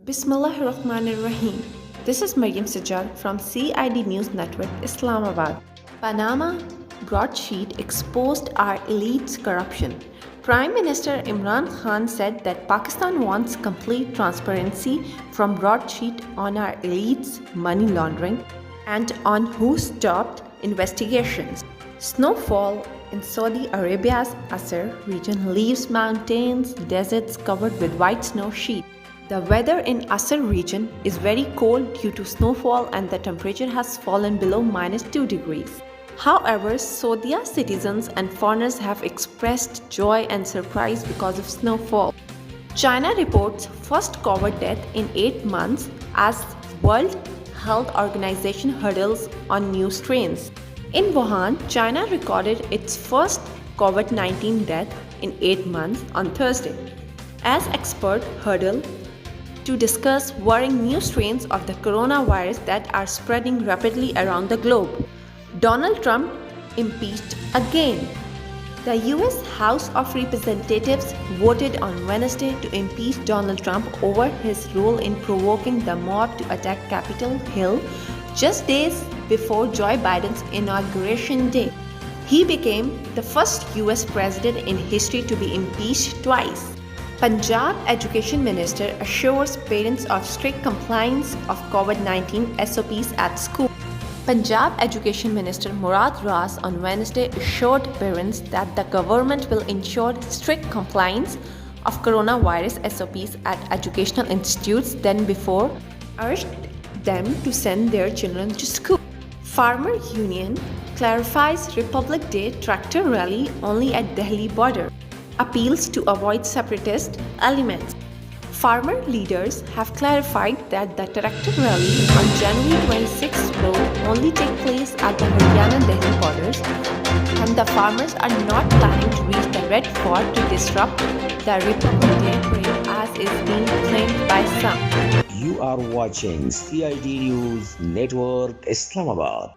Bismillahirrahmanirrahim. This is Maryam Sajjad from CID News Network, Islamabad. Panama broadsheet exposed our elite's corruption. Prime Minister Imran Khan said that Pakistan wants complete transparency from broadsheet on our elite's money laundering and on who stopped investigations. Snowfall in Saudi Arabia's Asr region leaves mountains, deserts covered with white snow sheet. The weather in Asr region is very cold due to snowfall and the temperature has fallen below -2 degrees. However, Saudi citizens and foreigners have expressed joy and surprise because of snowfall. China reports first COVID death in 8 months as World Health Organization hurdles on new strains. In Wuhan, China recorded its first COVID-19 death in 8 months on Thursday, as experts huddle to discuss worrying new strains of the coronavirus that are spreading rapidly around the globe. Donald Trump impeached again. The US House of Representatives voted on Wednesday to impeach Donald Trump over his role in provoking the mob to attack Capitol Hill just days before Joe Biden's inauguration day. He became the first US president in history to be impeached twice. Punjab Education Minister assures parents of strict compliance of COVID-19 SOPs at school. Punjab Education Minister Murad Ras on Wednesday assured parents that the government will ensure strict compliance of coronavirus SOPs at educational institutes than before, urged them to send their children to school. Farmer Union clarifies Republic Day tractor rally only at Delhi border. Appeals to avoid separatist elements. Farmer leaders have clarified that the tractor rally on January 26 will only take place at the Haryana-Delhi borders, and the farmers are not planning to reach the Red Fort to disrupt the Republic Day parade as is being claimed by some. You are watching CID News Network, Islamabad.